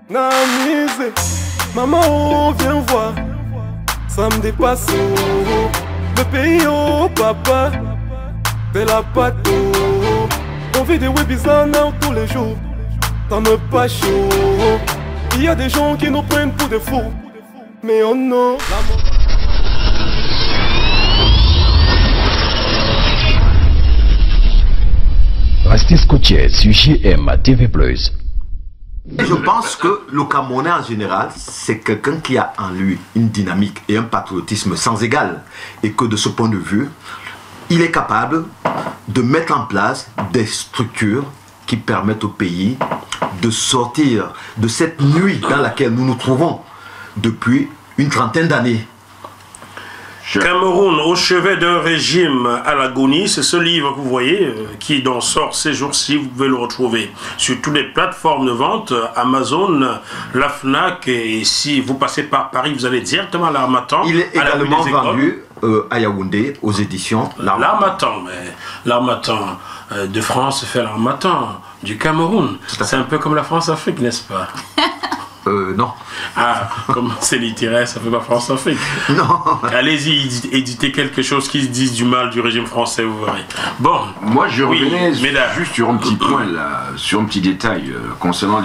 Namise, maman, oh, viens voir. Ça me dépasse, oh. Le pays, oh, papa. Fais la pâte, oh. On vit des webisans tous les jours. T'en me pas chaud. Il y a des gens qui nous prennent pour des fous. Mais oh non. Restez scotché sur JM TV+. Je pense que le Camerounais en général, c'est quelqu'un qui a en lui une dynamique et un patriotisme sans égal. Et que de ce point de vue, il est capable de mettre en place des structures qui permettent au pays de sortir de cette nuit dans laquelle nous nous trouvons depuis une trentaine d'années. Cameroun au chevet d'un régime à l'agonie, c'est ce livre que vous voyez qui donc sort ces jours-ci. Vous pouvez le retrouver sur toutes les plateformes de vente, Amazon, la Fnac, et si vous passez par Paris, vous allez directement à l'Harmattan. Il est également vendu à Yaoundé aux éditions l'Harmattan. Mais l'Harmattan de France fait l'Harmattan du Cameroun. C'est un peu comme la France-Afrique, n'est-ce pas? Non. Ah, comme c'est littéraire, ça fait pas France-Afrique. Non. Allez-y, éditez quelque chose qui se dise du mal du régime français, vous verrez. Bon. Moi, je revenais juste sur un petit point, là, sur un petit détail concernant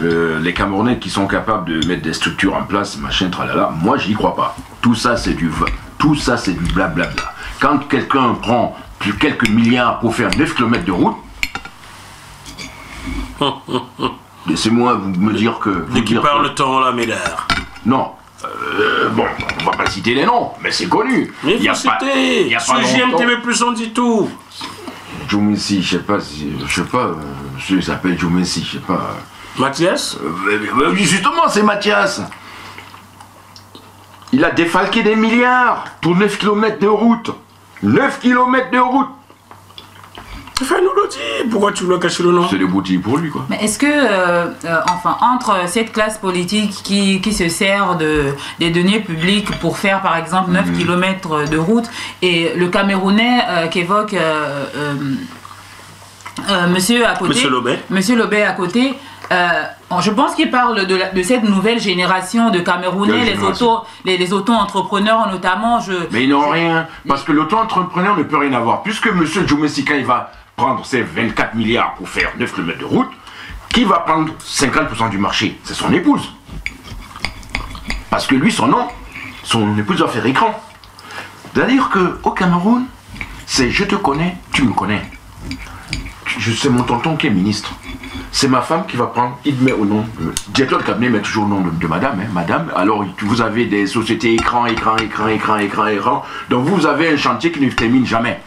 les Camerounais qui sont capables de mettre des structures en place, machin, tralala. Moi, j'y crois pas. Tout ça, c'est du blablabla. Quand quelqu'un prend plus quelques milliards pour faire 9 km de route, laissez-moi me dire que... De qui parle-t-on là, Médard? Non. Bon, on va pas citer les noms, mais c'est connu. Mais il faut citer. Sur JMTV+, on dit tout. Joumensi, je sais pas, il s'appelle Joumensi, je sais pas. Mathias? Justement, c'est Mathias. Il a défalqué des milliards pour 9 km de route. 9 km de route. Fais-nous le dire, pourquoi tu veux cacher le nom? C'est des boutilles pour lui, quoi. Mais est-ce que, enfin, entre cette classe politique qui se sert des deniers publics pour faire, par exemple, 9 km de route, et le Camerounais qu'évoque monsieur à côté, Monsieur Lobé à côté, je pense qu'il parle de cette nouvelle génération de Camerounais, les auto-entrepreneurs notamment. Mais ils n'ont rien, parce que l'auto-entrepreneur ne peut rien avoir. Puisque monsieur Joumensi, quand il va prendre ses 24 milliards pour faire 9 km de route, qui va prendre 50% du marché? C'est son épouse. Parce que lui, son épouse va faire écran. C'est-à-dire qu'au Cameroun, c'est je te connais, tu me connais. C'est mon tonton qui est ministre. C'est ma femme qui va prendre, il met au nom, le directeur de cabinet met toujours le nom de madame, hein, madame. Alors vous avez des sociétés écran. Donc vous avez un chantier qui ne termine jamais.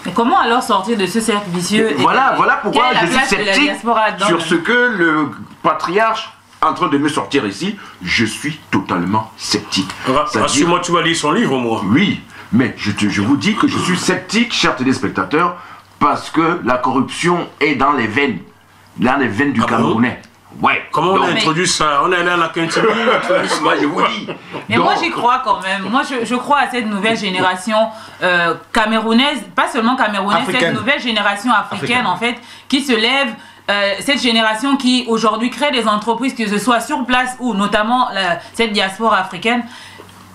Mais comment alors sortir de ce cercle vicieux? Voilà pourquoi je suis sceptique sur ce que le patriarche est en train de me sortir ici. Je suis totalement sceptique. Rassure-moi, tu vas lire son livre, moi. Oui, mais je vous dis que je suis sceptique, chers téléspectateurs, parce que la corruption est dans les veines du Camerounais. Ouais. Comment on a introduit ça? On est allé à la cantine. Moi, je vous dis. Mais donc, moi, j'y crois quand même. Moi, je crois à cette nouvelle génération camerounaise, pas seulement camerounaise, cette nouvelle génération africaine, en fait, qui se lève. Cette génération qui, aujourd'hui, crée des entreprises, que ce soit sur place ou notamment cette diaspora africaine.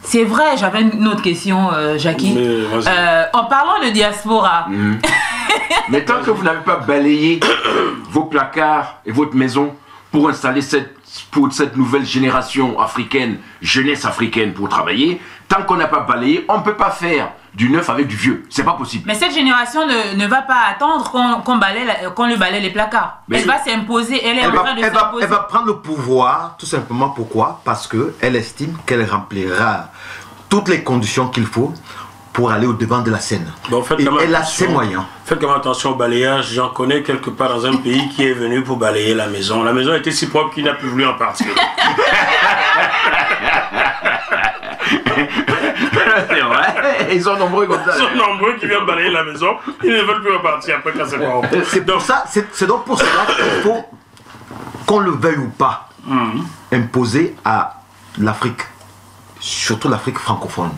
C'est vrai, j'avais une autre question, Jackie. En parlant de diaspora... Mais tant que vous n'avez pas balayé vos placards et votre maison pour installer cette nouvelle génération africaine, jeunesse africaine pour travailler, tant qu'on n'a pas balayé, on ne peut pas faire du neuf avec du vieux. C'est pas possible. Mais cette génération ne va pas attendre qu'on lui balaye les placards. Elle va s'imposer. Elle va prendre le pouvoir, tout simplement. Pourquoi? Parce qu'elle estime qu'elle remplira toutes les conditions qu'il faut pour aller au devant de la scène. Bon, et elle a ses moyens. Faites quand même attention au balayage. J'en connais quelque part dans un pays qui est venu pour balayer la maison. La maison était si propre qu'il n'a plus voulu en partir. C'est vrai. Ils sont nombreux comme ça. Ils sont nombreux qui viennent balayer la maison. Ils ne veulent plus repartir après quand c'est pas. C'est donc pour cela qu'il faut, qu'on le veuille ou pas, imposer à l'Afrique, surtout l'Afrique francophone,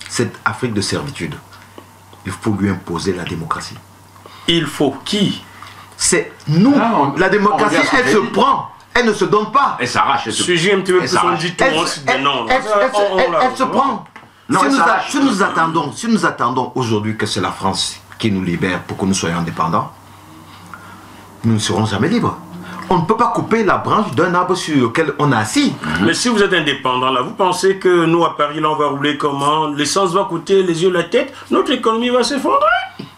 cette Afrique de servitude. Il faut lui imposer la démocratie. Il faut qui? C'est nous. La démocratie, elle se prend. Elle ne se donne pas. Elle s'arrache. Un petit peu plus, on dit tout le monde, elle se prend. Non, si nous attendons aujourd'hui que c'est la France qui nous libère pour que nous soyons indépendants, nous ne serons jamais libres. On ne peut pas couper la branche d'un arbre sur lequel on est assis. Mais si vous êtes indépendant, là, vous pensez que nous, à Paris, là, on va rouler comment? L'essence va coûter les yeux, la tête, notre économie va s'effondrer?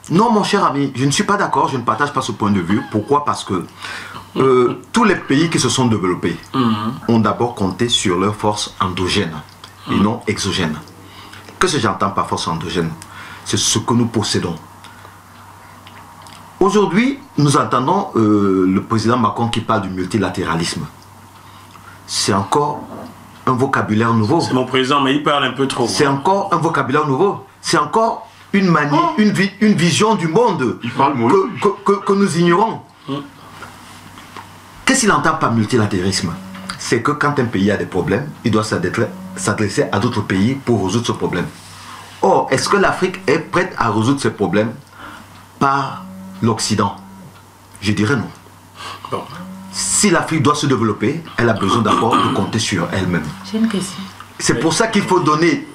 Non, mon cher ami, je ne suis pas d'accord, je ne partage pas ce point de vue. Pourquoi? Parce que tous les pays qui se sont développés ont d'abord compté sur leurs forces endogènes et non exogènes. Qu'est-ce que j'entends par force endogène? C'est ce que nous possédons. Aujourd'hui, nous entendons le président Macron qui parle du multilatéralisme. C'est encore un vocabulaire nouveau. C'est mon président, mais il parle un peu trop. C'est encore un vocabulaire nouveau. C'est encore une manière, une vision du monde que nous ignorons. Qu'est-ce qu'il entend par multilatéralisme? C'est que quand un pays a des problèmes, il doit s'adresser à d'autres pays pour résoudre ce problème. Or, est-ce que l'Afrique est prête à résoudre ces problèmes par l'Occident? Je dirais non. Bon. Si l'Afrique doit se développer, elle a besoin d'abord de compter sur elle-même. J'ai une question. C'est pour ça qu'il faut donner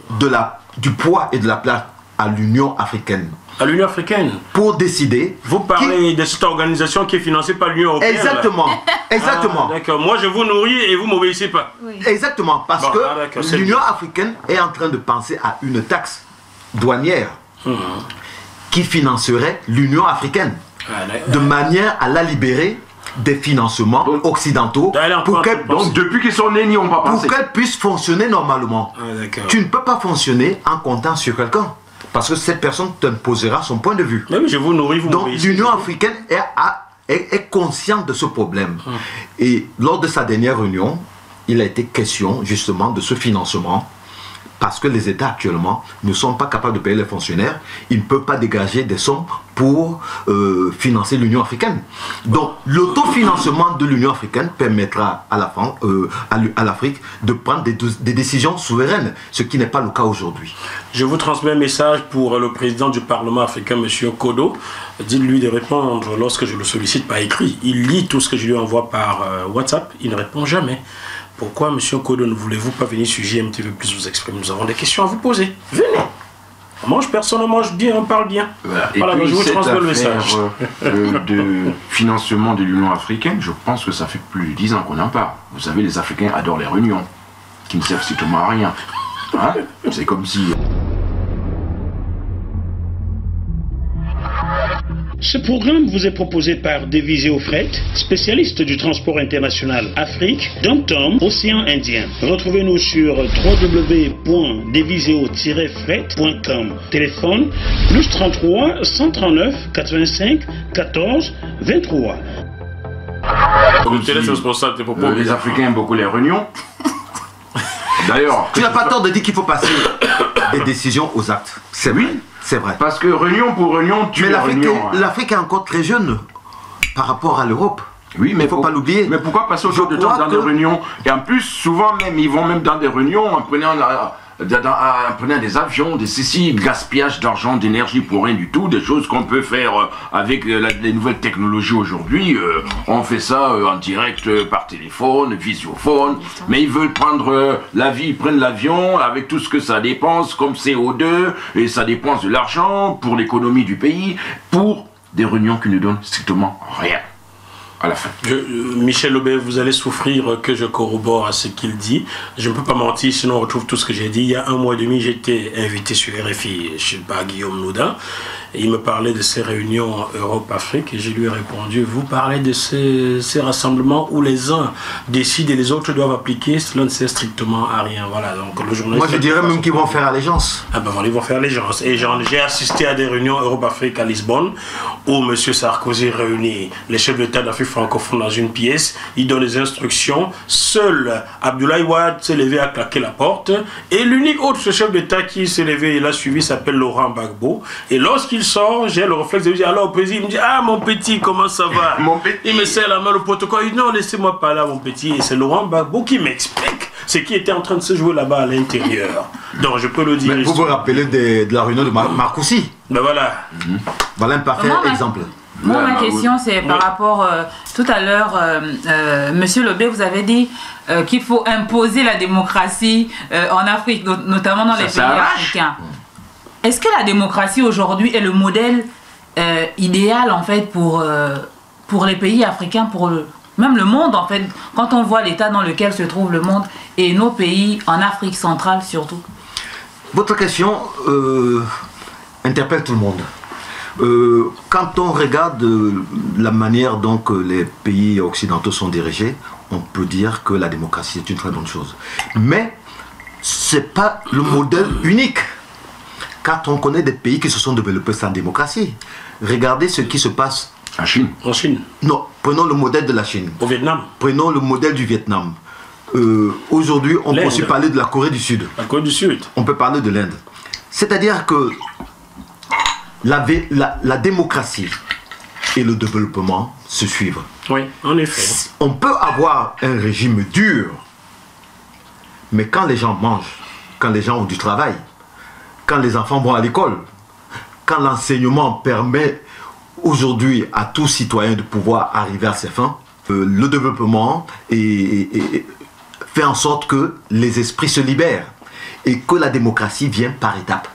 du poids et de la place à l'Union africaine. À l'Union africaine? Pour décider... Vous parlez de cette organisation qui est financée par l'Union européenne? Exactement. Exactement. D'accord. Moi, je vous nourris et vous m'obéissez pas. Oui. Exactement. Parce que l'Union africaine est en train de penser à une taxe douanière qui financerait l'Union africaine de manière à la libérer des financements occidentaux pour qu'elle, donc depuis qu'ils sont nés, n'y ont pas pensé. Pour qu'elle puisse fonctionner normalement. Tu ne peux pas fonctionner en comptant sur quelqu'un parce que cette personne t'imposera son point de vue. Mais oui, je vous nourris, vous donc l'Union africaine est consciente de ce problème. Et lors de sa dernière réunion, il a été question justement de ce financement. Parce que les États actuellement ne sont pas capables de payer les fonctionnaires, ils ne peuvent pas dégager des sommes pour financer l'Union africaine. Donc l'autofinancement de l'Union africaine permettra à l'Afrique de prendre des décisions souveraines, ce qui n'est pas le cas aujourd'hui. Je vous transmets un message pour le président du Parlement africain, M. Kodo. Dites-lui de répondre lorsque je le sollicite par écrit. Il lit tout ce que je lui envoie par WhatsApp, il ne répond jamais. Pourquoi, M. Kodo, ne voulez-vous pas venir sur JMTV Plus vous exprimer? Nous avons des questions à vous poser. Venez. On mange, personne ne mange bien, on parle bien. Voilà, je vous transmets le message. De financement de l'Union africaine, je pense que ça fait plus de 10 ans qu'on en parle. Vous savez, les Africains adorent les réunions, qui ne servent strictement à rien. Hein? C'est comme si... Ce programme vous est proposé par Deviseo Fret, spécialiste du transport international Afrique, Dom-Tom, Océan Indien. Retrouvez-nous sur www.deviseo-fret.com. Téléphone +33 139 85 14 23. Les Africains aiment beaucoup les réunions. D'ailleurs, tu n'as pas tort de dire qu'il faut passer des décisions aux actes. C'est vrai. C'est vrai. Parce que réunion pour réunion, tu es réunion. L'Afrique est encore très jeune par rapport à l'Europe. Oui, mais il ne faut pas l'oublier. Mais pourquoi passer autant de temps dans des réunions? Et en plus, souvent même, ils vont même dans des réunions en prenant des avions, des ceci, gaspillage d'argent, d'énergie pour rien du tout, des choses qu'on peut faire avec les nouvelles technologies aujourd'hui. On fait ça en direct par téléphone, visiophone, mais ils veulent prendre ils prennent l'avion avec tout ce que ça dépense comme CO2 et ça dépense de l'argent pour l'économie du pays, pour des réunions qui ne donnent strictement rien. À la fin. Michel Aubert, vous allez souffrir que je corrobore à ce qu'il dit. Je ne peux pas mentir, sinon on retrouve tout ce que j'ai dit. Il y a 1 mois et demi, j'étais invité sur RFI chez Guillaume Noudin. Et il me parlait de ces réunions Europe-Afrique et je lui ai répondu, vous parlez de ces rassemblements où les uns décident et les autres doivent appliquer, cela ne sert strictement à rien. Voilà, donc le journaliste... Moi je dirais même qu'ils vont faire allégeance. Ah ben voilà, ils vont faire allégeance. Et j'ai assisté à des réunions Europe-Afrique à Lisbonne où M. Sarkozy réunit les chefs d'État d'Afrique francophone dans une pièce, il donne les instructions, seul Abdoulaye Wade s'est levé à claquer la porte et l'unique autre chef d'État qui s'est levé et l'a suivi s'appelle Laurent Gbagbo. Et lorsqu'il sort, j'ai le réflexe de lui dire alors président, il me dit ah mon petit comment ça va? Mon petit. Il me serre la main au protocole, il dit non laissez-moi pas là mon petit, et c'est Laurent Gbagbo qui m'explique ce qui était en train de se jouer là-bas à l'intérieur. Donc je peux le dire. Mais vous vous rappelez de la réunion de Marcoussis? Ben voilà. Voilà un parfait exemple. Moi, ma question, c'est par rapport... tout à l'heure, Monsieur Lobé, vous avez dit qu'il faut imposer la démocratie en Afrique, notamment dans les pays africains. Est-ce que la démocratie aujourd'hui est le modèle idéal, en fait, pour les pays africains, même le monde, en fait, quand on voit l'état dans lequel se trouve le monde et nos pays en Afrique centrale, surtout? Votre question interpelle tout le monde. Quand on regarde la manière dont les pays occidentaux sont dirigés, on peut dire que la démocratie est une très bonne chose. Mais ce n'est pas le modèle unique. Quand on connaît des pays qui se sont développés sans démocratie, regardez ce qui se passe en Chine. En Chine. Non, prenons le modèle de la Chine. Au Vietnam. Prenons le modèle du Vietnam. Aujourd'hui, on peut aussi parler de la Corée du Sud. La Corée du Sud. On peut parler de l'Inde. C'est-à-dire que la démocratie et le développement se suivent. Oui, en effet. On peut avoir un régime dur, mais quand les gens mangent, quand les gens ont du travail, quand les enfants vont à l'école, quand l'enseignement permet aujourd'hui à tout citoyen de pouvoir arriver à ses fins, le développement fait en sorte que les esprits se libèrent et que la démocratie vient par étapes.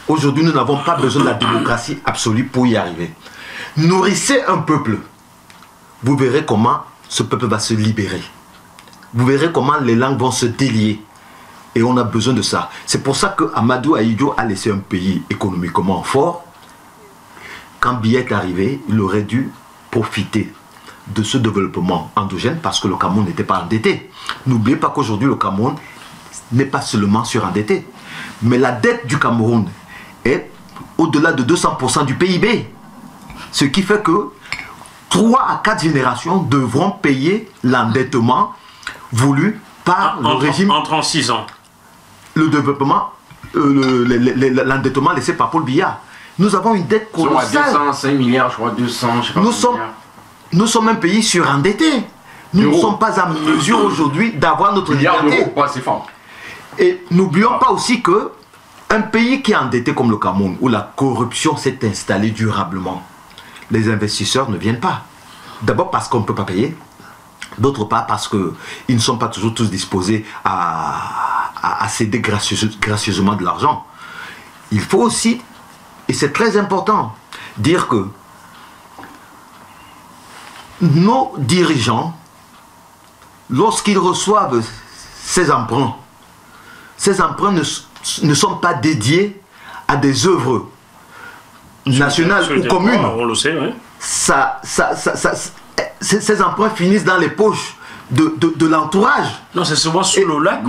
Aujourd'hui, nous n'avons pas besoin de la démocratie absolue pour y arriver. Nourrissez un peuple. Vous verrez comment ce peuple va se libérer. Vous verrez comment les langues vont se délier. Et on a besoin de ça. C'est pour ça que Amadou Ahidjo a laissé un pays économiquement fort. Quand Biya est arrivé, il aurait dû profiter de ce développement endogène parce que le Cameroun n'était pas endetté. N'oubliez pas qu'aujourd'hui, le Cameroun n'est pas seulement surendetté. Mais la dette du Cameroun est au-delà de 200% du PIB. Ce qui fait que 3 à 4 générations devront payer l'endettement voulu par le régime. En 36 ans. Le développement, l'endettement laissé par Paul Biya. Nous avons une dette colossale. 205 milliards, je crois, 200, je sais pas. Nous sommes un pays surendetté. Nous ne sommes pas en mesure aujourd'hui d'avoir notre liberté. C'est fort. Et n'oublions pas aussi que un pays qui est endetté comme le Cameroun, où la corruption s'est installée durablement, les investisseurs ne viennent pas. D'abord parce qu'on ne peut pas payer. D'autre part parce qu'ils ne sont pas toujours tous disposés à céder gracieusement de l'argent. Il faut aussi, et c'est très important, dire que nos dirigeants, lorsqu'ils reçoivent ces emprunts ne sont pas dédiés à des œuvres nationales ou communes. On le sait, oui. Ces emprunts finissent dans les poches de l'entourage. Non, c'est souvent sous le lac.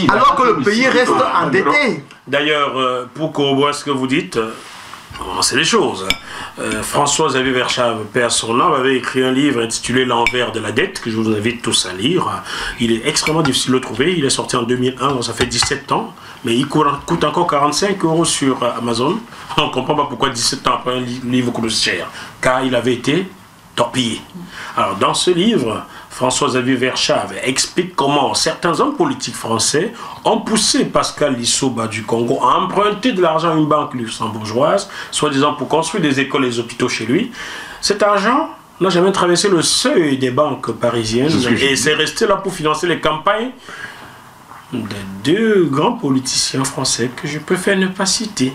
Alors que le pays reste endetté. D'ailleurs, pour corroborer ce que vous dites, c'est les choses. François-Xavier Verschave, paix à son nom, avait écrit un livre intitulé L'envers de la dette, que je vous invite tous à lire. Il est extrêmement difficile de le trouver. Il est sorti en 2001, donc ça fait 17 ans. Mais il coûte encore 45 € sur Amazon. On ne comprend pas pourquoi 17 ans après un livre coûte cher. Car il avait été torpillé. Alors, dans ce livre, François-Xavier Verschave explique comment certains hommes politiques français ont poussé Pascal Lissouba du Congo à emprunter de l'argent à une banque luxembourgeoise, soi-disant pour construire des écoles et des hôpitaux chez lui. Cet argent n'a jamais traversé le seuil des banques parisiennes et c'est resté là pour financer les campagnes de 2 grands politiciens français que je préfère ne pas citer.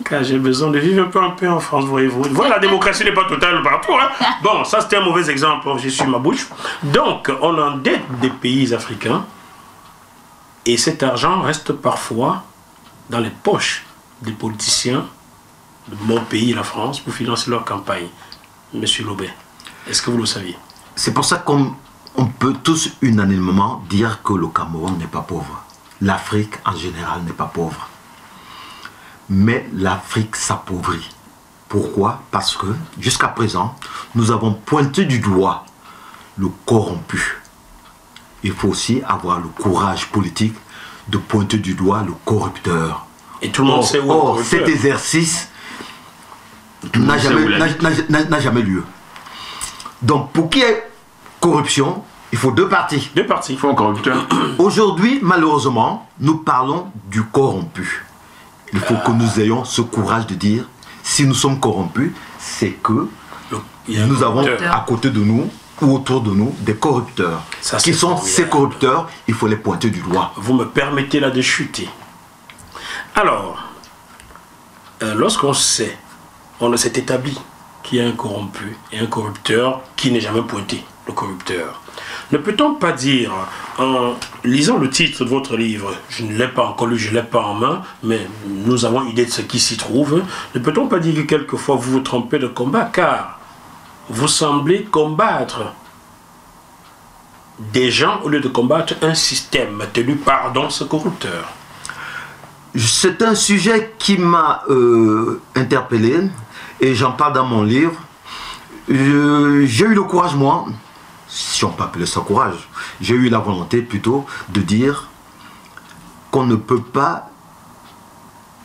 Car j'ai besoin de vivre un peu en France, voyez-vous. Voilà, la démocratie n'est pas totale partout. Hein. Bon, ça c'était un mauvais exemple, j'ai su ma bouche. Donc, on endette des pays africains et cet argent reste parfois dans les poches des politiciens de mon pays, la France, pour financer leur campagne. Monsieur Lobé, est-ce que vous le saviez? C'est pour ça qu'on peut tous unanimement dire que le Cameroun n'est pas pauvre. L'Afrique en général n'est pas pauvre. Mais l'Afrique s'appauvrit. Pourquoi? Parce que jusqu'à présent, nous avons pointé du doigt le corrompu. Il faut aussi avoir le courage politique de pointer du doigt le corrupteur. Et tout le monde sait où. Or, cet exercice n'a jamais lieu. Donc, pour qu'il y ait corruption, il faut 2 parties. 2 parties. Il faut un corrupteur. Aujourd'hui, malheureusement, nous parlons du corrompu. Il faut que nous ayons ce courage de dire si nous sommes corrompus, c'est que nous avons à côté de nous ou autour de nous des corrupteurs. Ça, qui sont ces corrupteurs? Il faut les pointer du doigt. Vous me permettez là de chuter. Alors, lorsqu'on sait, on s'est établi qu'il y a un corrompu et un corrupteur qui n'est jamais pointé, le corrupteur. Ne peut-on pas dire, en lisant le titre de votre livre, je ne l'ai pas encore lu, je ne l'ai pas en main, mais nous avons idée de ce qui s'y trouve, ne peut-on pas dire que quelquefois vous vous trompez de combat, car vous semblez combattre des gens au lieu de combattre un système tenu par dans ce corrupteur? C'est un sujet qui m'a interpellé et j'en parle dans mon livre. J'ai eu le courage, moi, si on peut appeler ça courage, j'ai eu la volonté plutôt de dire qu'on ne peut pas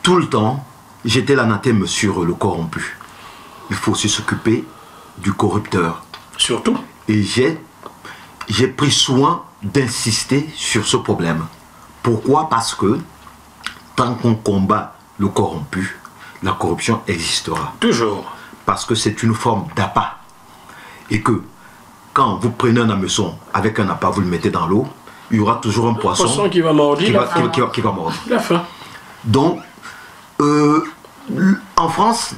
tout le temps jeter l'anathème sur le corrompu. Il faut aussi s'occuper du corrupteur. Surtout. Et j'ai pris soin d'insister sur ce problème. Pourquoi? Parce que tant qu'on combat le corrompu, la corruption existera. Toujours. Parce que c'est une forme d'appât. Et que quand vous prenez un hameçon avec un appât, vous le mettez dans l'eau, il y aura toujours un poisson qui va mordre. Qui va mordre. La fin. Donc, en France,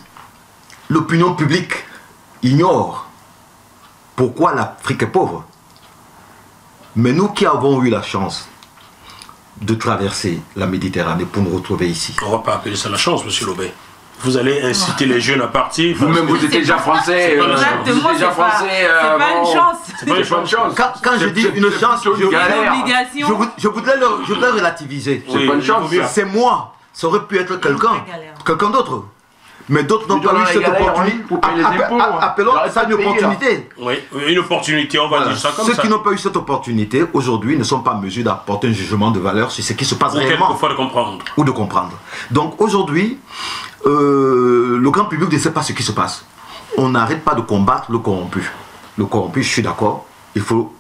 l'opinion publique ignore pourquoi l'Afrique est pauvre. Mais nous qui avons eu la chance de traverser la Méditerranée pour nous retrouver ici. On ne va pas appeler ça la chance, monsieur Lobé. Vous allez inciter les jeunes à partir. Vous-même, vous étiez déjà français. Exactement, c'est pas une chance. C'est pas une chance. Quand je dis une chance, je voudrais relativiser. C'est pas une chance. C'est moi. Ça aurait pu être quelqu'un d'autre. Mais d'autres n'ont pas eu cette opportunité. Appelons ça une opportunité. Oui, une opportunité, on va dire ça comme ça. Ceux qui n'ont pas eu cette opportunité, aujourd'hui, ne sont pas en mesure d'apporter un jugement de valeur sur ce qui se passe réellement. Ou quelquefois de comprendre. Ou de comprendre. Donc aujourd'hui, le grand public ne sait pas ce qui se passe. On n'arrête pas de combattre le corrompu. Le corrompu, je suis d'accord, il faut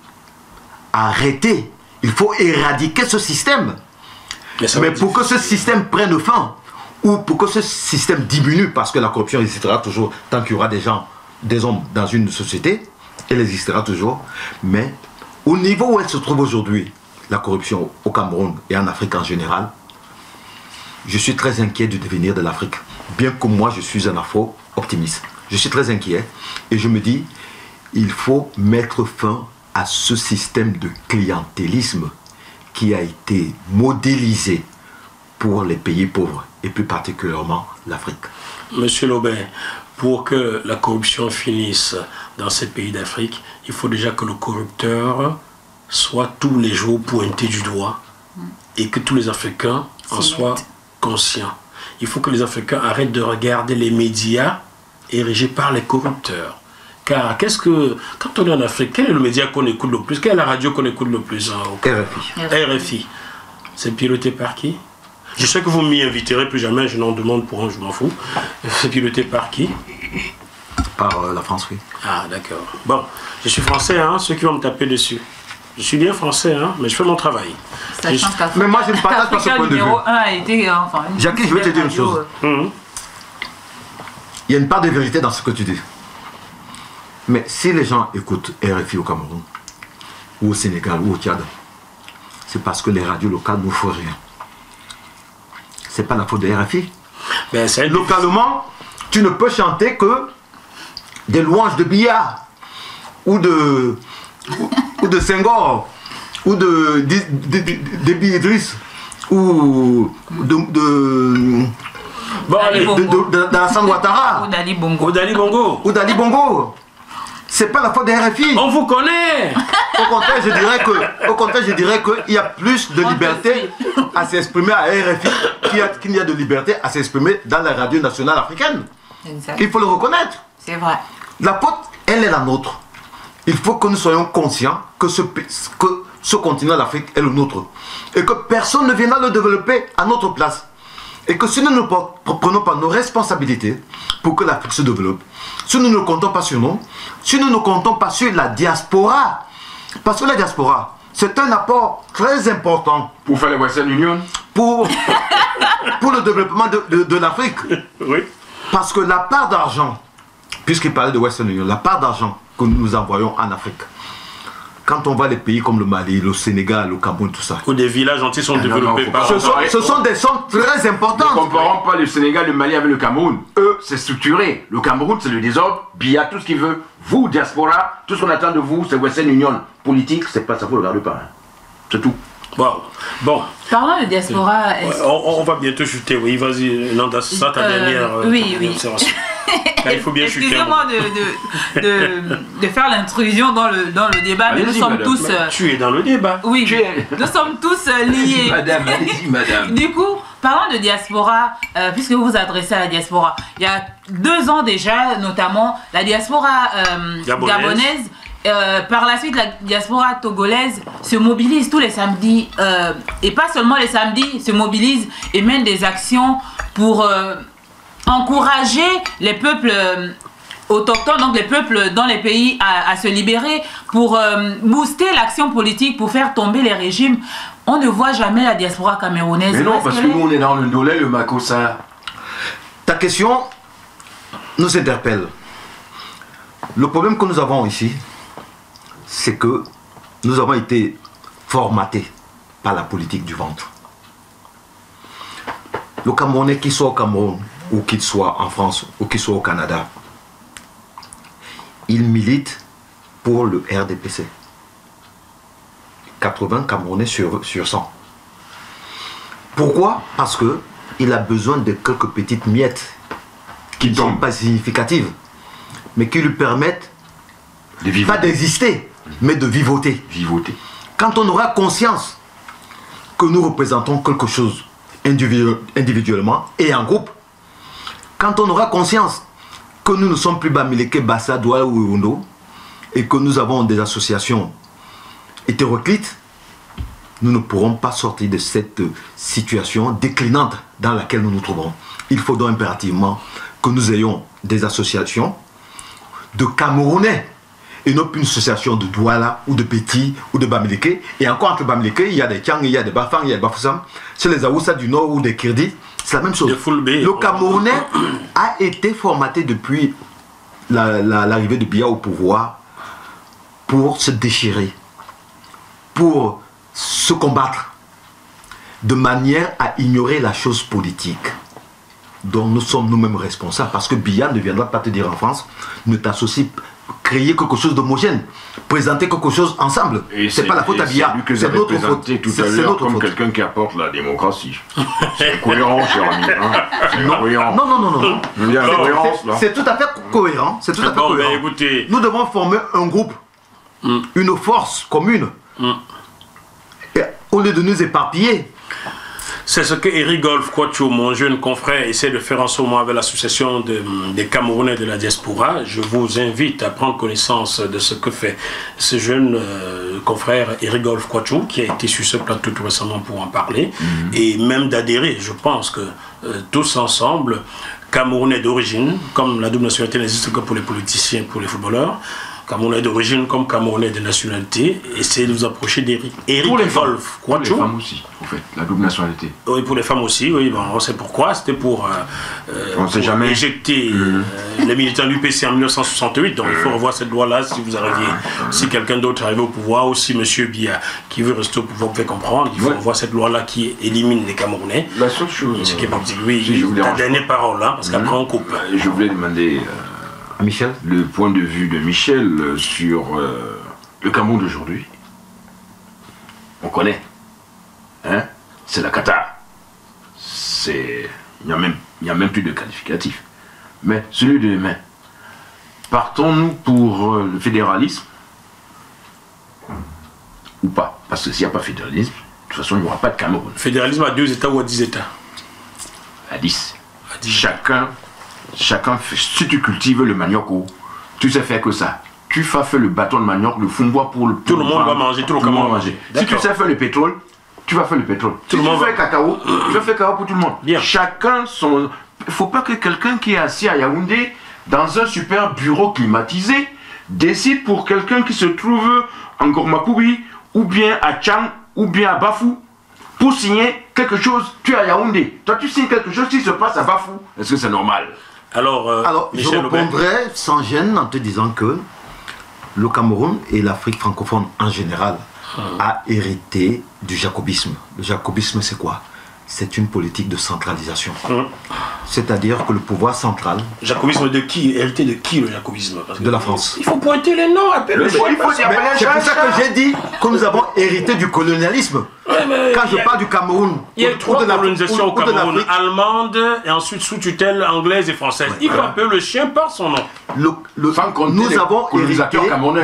arrêter, il faut éradiquer ce système. Mais pour que ce système prenne fin, ou pour que ce système diminue, parce que la corruption existera toujours tant qu'il y aura des hommes dans une société, elle existera toujours. Mais au niveau où elle se trouve aujourd'hui, la corruption au Cameroun et en Afrique en général, je suis très inquiet du devenir de l'Afrique. Bien que moi, je suis un afro-optimiste. Je suis très inquiet et je me dis, il faut mettre fin à ce système de clientélisme qui a été modélisé pour les pays pauvres et plus particulièrement l'Afrique. Monsieur Lobé, pour que la corruption finisse dans ces pays d'Afrique, il faut déjà que le corrupteur soit tous les jours pointé du doigt et que tous les Africains en soient conscients. Il faut que les Africains arrêtent de regarder les médias érigés par les corrupteurs. Car quand on est en Afrique, quel est le média qu'on écoute le plus? Quelle est la radio qu'on écoute le plus? RFI. C'est piloté par qui? Je sais que vous m'y inviterez plus jamais, je n'en demande pour un, je m'en fous. C'est piloté par qui? Par la France, oui. Ah, d'accord. Bon, je suis français, hein, ceux qui vont me taper dessus. Je suis bien français, hein, mais je fais mon travail. Mais moi, je ne partage pas ce point de vue. Jackie, je vais te dire une chose. Il y a une part de vérité dans ce que tu dis. Mais si les gens écoutent RFI au Cameroun, ou au Sénégal, ou au Tchad, c'est parce que les radios locales ne font rien. C'est pas la faute de RFI. Mais localement, tu ne peux chanter que des louanges de billard, ou de Senghor, ou de Idriss, ou d'Alassane Ouattara, ou d'Ali Bongo. C'est pas la faute des RFI. On vous connaît. Au contraire, je dirais qu'il y a plus de liberté à s'exprimer à RFI qu'il y a de liberté à s'exprimer dans la radio nationale africaine. Exact. Il faut le reconnaître. C'est vrai. La faute, elle est la nôtre. Il faut que nous soyons conscients que ce continent d'Afrique est le nôtre. Et que personne ne viendra le développer à notre place. Et que si nous ne prenons pas nos responsabilités pour que l'Afrique se développe, si nous ne comptons pas sur nous, si nous ne comptons pas sur la diaspora, parce que la diaspora, c'est un apport très important. Pour faire les Western Union. Pour le développement de l'Afrique. Oui. Parce que la part d'argent, puisqu'il parlait de Western Union, la part d'argent que nous envoyons en Afrique, quand on voit les pays comme le Mali, le Sénégal, le Cameroun, tout ça. Où des villages entiers sont développés par... Ce sont des sommes très importantes. Ne comparons pas le Sénégal, le Mali avec le Cameroun. Eux, c'est structuré. Le Cameroun, c'est le désordre. Biya, tout ce qu'il veut. Vous, diaspora, tout ce qu'on attend de vous, c'est Western Union. Politique, c'est pas ça, vous ne regardez pas. Hein. C'est tout. Wow. Bon. Parlant de diaspora... On va bientôt chuter, oui. Vas-y, Nanda, c'est ça ta dernière observation. Il faut bien chuter. Excusez-moi de faire l'intrusion dans le débat, mais nous sommes tous... Tu es dans le débat. Oui, nous sommes tous liés. Madame, allez-y, madame. Du coup, parlant de diaspora, puisque vous vous adressez à la diaspora, il y a 2 ans déjà, notamment, la diaspora gabonaise, par la suite, la diaspora togolaise se mobilise tous les samedis, et pas seulement les samedis, se mobilise et mène des actions pour encourager les peuples autochtones, donc les peuples dans les pays à se libérer, pour booster l'action politique, pour faire tomber les régimes. On ne voit jamais la diaspora camerounaise. Mais non, parce que nous on est dans le Ndolé, le Makossa. Ta question nous interpelle. Le problème que nous avons ici, c'est que nous avons été formatés par la politique du ventre. Le Camerounais, qu'il soit au Cameroun, ou qu'il soit en France, ou qu'il soit au Canada, il milite pour le RDPC. 80 Camerounais sur 100. Pourquoi? Parce qu'il a besoin de quelques petites miettes qui ne sont pas significatives, mais qui lui permettent pas d'exister, mais de vivoter. Quand on aura conscience que nous représentons quelque chose individuellement et en groupe, quand on aura conscience que nous ne sommes plus Bamileke, Bassa, Douala ou Irundo, et que nous avons des associations hétéroclites, nous ne pourrons pas sortir de cette situation déclinante dans laquelle nous nous trouvons. Il faut donc impérativement que nous ayons des associations de Camerounais et non plus une association de Douala ou de Petit ou de Bamileke. Et encore entre Bamileke, il y a des Tiang, il y a des Bafang, il y a des Bafoussam. Chez les Aoussa du Nord ou des Kirdi, c'est la même chose. Le Camerounais a été formaté depuis l'arrivée de Biya au pouvoir pour se déchirer, pour se combattre, de manière à ignorer la chose politique dont nous sommes nous-mêmes responsables. Parce que Biya ne viendra pas te dire en France, ne t'associe pas, créer quelque chose d'homogène, présenter quelque chose ensemble. C'est pas la faute à Biya, c'est notre faute. C'est notre faute. Quelqu'un qui apporte la démocratie. C'est cohérent, cher ami. Hein. Non. C'est tout à fait cohérent. C'est tout à fait cohérent. Écoutez. Nous devons former un groupe, une force commune. Et au lieu de nous éparpiller. C'est ce que Eric Golf Kwacho, mon jeune confrère, essaie de faire en ce moment avec l'association des Camerounais de la diaspora. Je vous invite à prendre connaissance de ce que fait ce jeune confrère Eric Golf Kwacho, qui a été sur ce plateau tout récemment pour en parler, et même d'adhérer. Je pense que tous ensemble, Camerounais d'origine, comme la double nationalité n'existe que pour les politiciens, pour les footballeurs, Camerounais d'origine comme Camerounais de nationalité, essayez de vous approcher d'Eric Golf Kwacho. Pour les femmes aussi, en fait, la double nationalité. Oui, pour les femmes aussi, oui, bon, on sait pourquoi. C'était pour éjecter les militants de l'UPC en 1968. Donc il faut revoir cette loi-là si vous arriviez, si quelqu'un d'autre arrive au pouvoir, ou si M. Biya, qui veut rester au pouvoir, vous pouvez comprendre. Il faut revoir cette loi-là qui élimine les Camerounais. La seule chose. Ce qui est politique. Oui, ta dernière parole, hein, parce qu'après on coupe. Je voulais demander. Michel, le point de vue de Michel sur le Cameroun d'aujourd'hui. On connaît. Hein? C'est la cata. Il n'y a même plus de qualificatif. Mais celui de demain. Partons-nous pour le fédéralisme ou pas? Parce que s'il n'y a pas de fédéralisme, de toute façon, il n'y aura pas de Cameroun. Fédéralisme à 2 États ou à 10 États? À 10. Chacun, si tu cultives le manioc, tu sais faire que ça. Tu vas faire le bâton de manioc, le fumbois pour le... Tout le monde va manger, tout le monde va manger. Si tu sais faire le pétrole, tu vas faire le pétrole. Si tu fais le cacao, tu vas faire le cacao pour tout le monde. Bien. Chacun son... Il ne faut pas que quelqu'un qui est assis à Yaoundé, dans un super bureau climatisé, décide pour quelqu'un qui se trouve en Gormakoubi, ou bien à Tchang, ou bien à Bafou, pour signer quelque chose. Tu es à Yaoundé. Toi, tu signes quelque chose qui se passe à Bafou. Est-ce que c'est normal? Alors je répondrai sans gêne en te disant que le Cameroun et l'Afrique francophone en général a hérité du jacobisme. Le jacobisme, c'est quoi? C'est une politique de centralisation. C'est-à-dire que le pouvoir central... Jacobisme de qui? Hérité de qui, le jacobisme? De la France. Il faut pointer les noms, appeler c'est pour ça que j'ai dit que nous avons hérité du colonialisme. Quand je parle du Cameroun... Il y a trois colonisations au Cameroun, allemande et ensuite sous tutelle anglaise et française. Il faut appeler le chien par son nom. Nous avons hérité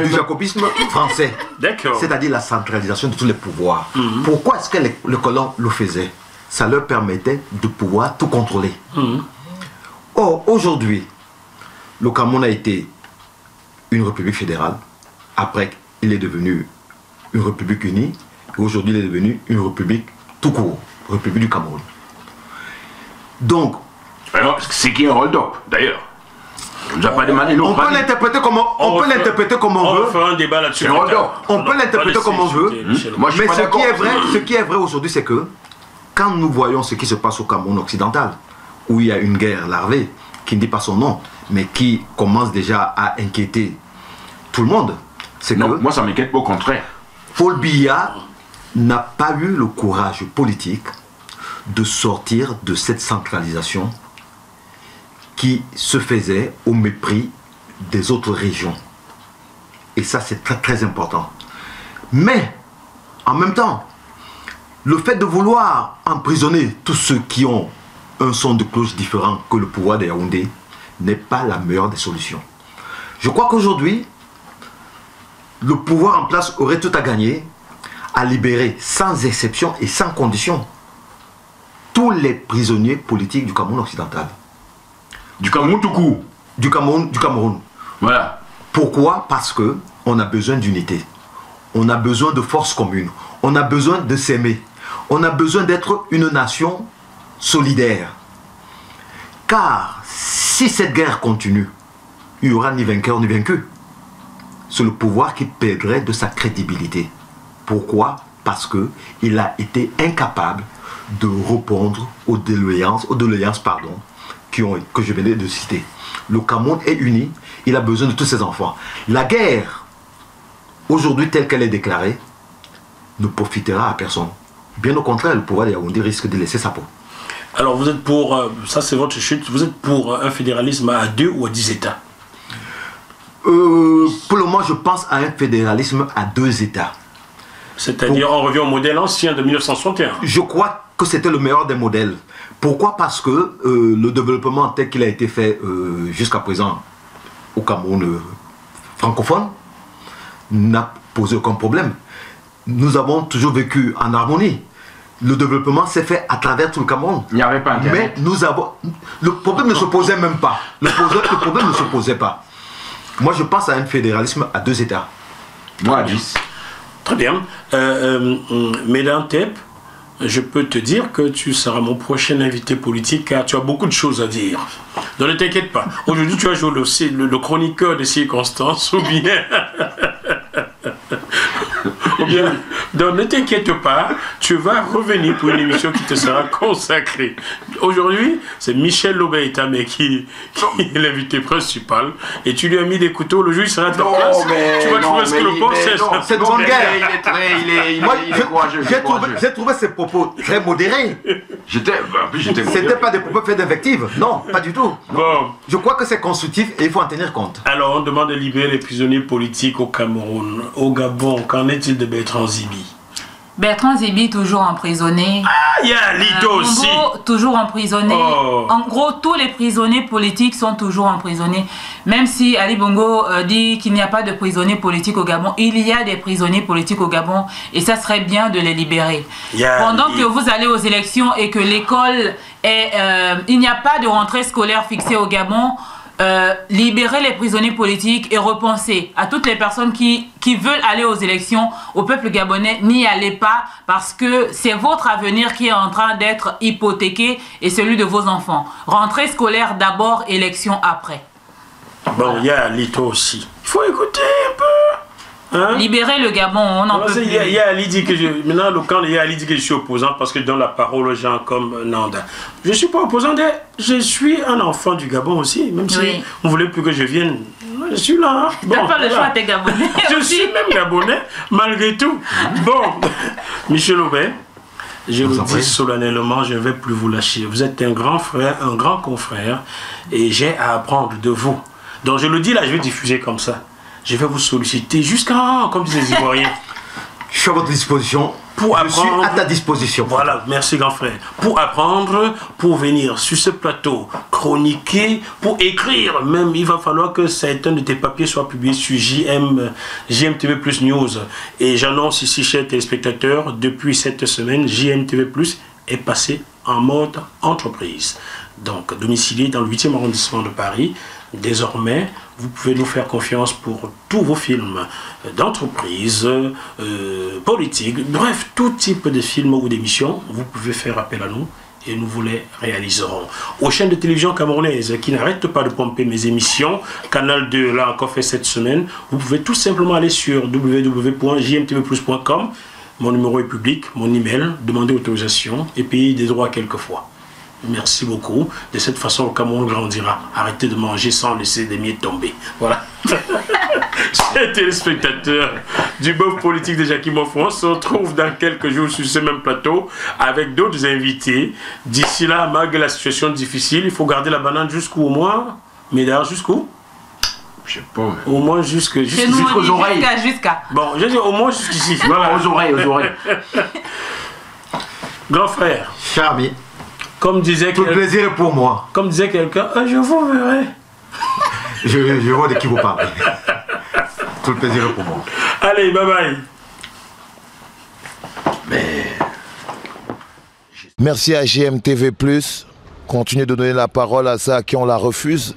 du jacobisme français. D'accord. C'est-à-dire la centralisation de tous les pouvoirs. Pourquoi est-ce que les colons le faisaient? Ça leur permettait de pouvoir tout contrôler. Or, aujourd'hui, le Cameroun a été une république fédérale. Après, il est devenu une république unie. Et aujourd'hui, il est devenu une république tout court. République du Cameroun. Donc... Alors, c'est qui un hold-up, d'ailleurs? On peut l'interpréter comme on veut. On va faire un débat là-dessus. On peut l'interpréter comme on veut. Mais ce qui est vrai aujourd'hui, c'est que quand nous voyons ce qui se passe au Cameroun occidental, où il y a une guerre larvée, qui ne dit pas son nom, mais qui commence déjà à inquiéter tout le monde, c'est que... moi ça m'inquiète au contraire. Paul Biya n'a pas eu le courage politique de sortir de cette centralisation qui se faisait au mépris des autres régions. Et ça, c'est très très important. Mais, en même temps, le fait de vouloir emprisonner tous ceux qui ont un son de cloche différent que le pouvoir de Yaoundé n'est pas la meilleure des solutions. Je crois qu'aujourd'hui, le pouvoir en place aurait tout à gagner à libérer sans exception et sans condition tous les prisonniers politiques du Cameroun occidental. Du Cameroun tout court. Du Cameroun. Voilà. Pourquoi? Parce qu'on a besoin d'unité. On a besoin de force commune. On a besoin de s'aimer. On a besoin d'être une nation solidaire. Car si cette guerre continue, il n'y aura ni vainqueur ni vaincu. C'est le pouvoir qui perdrait de sa crédibilité. Pourquoi? Parce qu'il a été incapable de répondre aux doléances que je venais de citer. Le Cameroun est uni, il a besoin de tous ses enfants. La guerre, aujourd'hui telle qu'elle est déclarée, ne profitera à personne. Bien au contraire, le pouvoir de Yaoundé risque de laisser sa peau. Alors vous êtes pour, ça c'est votre chute, vous êtes pour un fédéralisme à 2 ou à 10 États? Pour le moment, je pense à un fédéralisme à 2 États. C'est-à-dire, on revient au modèle ancien de 1961. Je crois que c'était le meilleur des modèles. Pourquoi? Parce que le développement tel qu'il a été fait jusqu'à présent au Cameroun francophone n'a posé aucun problème. Nous avons toujours vécu en harmonie. Le développement s'est fait à travers tout le Cameroun. Il n'y avait pas Internet. Mais nous avons... Le problème ne se posait même pas. Le problème ne se posait pas. Moi, je pense à un fédéralisme à 2 États. Moi, à 10. Très bien. Mesdames Tep, je peux te dire que tu seras mon prochain invité politique car tu as beaucoup de choses à dire. Donc ne t'inquiète pas. Aujourd'hui, tu vas jouer le chroniqueur des circonstances ou bien... donc ne t'inquiète pas, tu vas revenir pour une émission qui te sera consacrée. Aujourd'hui, c'est Michel Lobé-Itamé qui est l'invité principal et tu lui as mis des couteaux. Le jour il sera à ta place. Tu vas trouver ce que le poste c'est grande guerre. J'ai trouvé ses propos très modérés. C'était pas des propos faits d'invective. Non, pas du tout. Bon. Je crois que c'est constructif et il faut en tenir compte. Alors on demande de libérer les prisonniers politiques au Cameroun. Au Gabon, qu'en est-il de Bertrand Zibi? Bertrand Zibi toujours emprisonné. Ah, il y a Lito aussi. Toujours emprisonné. Oh. En gros, tous les prisonniers politiques sont toujours emprisonnés. Même si Ali Bongo dit qu'il n'y a pas de prisonniers politiques au Gabon, il y a des prisonniers politiques au Gabon et ça serait bien de les libérer. Pendant que vous allez aux élections et que l'école est... il n'y a pas de rentrée scolaire fixée au Gabon, libérer les prisonniers politiques et repenser à toutes les personnes qui veulent aller aux élections, au peuple gabonais, n'y allez pas parce que c'est votre avenir qui est en train d'être hypothéqué et celui de vos enfants. Rentrée scolaire d'abord, élection après. Bon, il y a Lito aussi. Il faut écouter un Hein? Libérer le Gabon, on en peut plus. Il y a Ali dit que maintenant, le camp, il y a Ali dit que je suis opposant parce que je donne la parole aux gens comme Nanda. Je ne suis pas opposant, je suis un enfant du Gabon aussi, même si on ne voulait plus que je vienne. Je suis là. Tu n'as pas le choix, t'es Gabonais. Je suis même Gabonais, malgré tout. Bon, Michel Aubert, je vous dis solennellement, je ne vais plus vous lâcher. Vous êtes un grand frère, un grand confrère, et j'ai à apprendre de vous. Donc je le dis là, je vais diffuser comme ça. Je vais vous solliciter jusqu'à, comme disent les Ivoiriens. Je suis à votre disposition. Je suis à ta disposition. Voilà, merci grand frère. Pour apprendre, pour venir sur ce plateau, chroniquer, pour écrire même, il va falloir que certains de tes papiers soient publiés sur JMTV Plus News. Et j'annonce ici, chers téléspectateurs, depuis cette semaine, JMTV Plus est passé en mode entreprise. Donc, domicilié dans le 8e arrondissement de Paris. Désormais, vous pouvez nous faire confiance pour tous vos films d'entreprise, politiques, bref, tout type de films ou d'émissions. Vous pouvez faire appel à nous et nous vous les réaliserons. Aux chaînes de télévision camerounaises qui n'arrêtent pas de pomper mes émissions, Canal 2 l'a encore fait cette semaine, vous pouvez tout simplement aller sur www.jmtvplus.com. Mon numéro est public, mon email, demander autorisation et payer des droits quelquefois. Merci beaucoup. De cette façon, le Cameroun grandira. Arrêtez de manger sans laisser des miettes tomber. Voilà. Chers téléspectateurs du bœuf politique de Jackie Moffon, on se retrouve dans quelques jours sur ce même plateau avec d'autres invités. D'ici là, malgré la situation difficile, il faut garder la banane jusqu'où au moins, Médard, jusqu'où? Je sais pas. Au moins jusqu'aux oreilles. Jusqu'à. Bon, je dis au moins jusqu'ici. Voilà, aux oreilles, aux oreilles. Grand frère. Charmi. Comme disait tout le plaisir pour moi. Comme disait quelqu'un, je vous verrai. je vois de qui vous parlez. Tout le plaisir pour moi. Allez, bye bye. Merci à GMTV+. Continuez de donner la parole à ceux à qui on la refuse.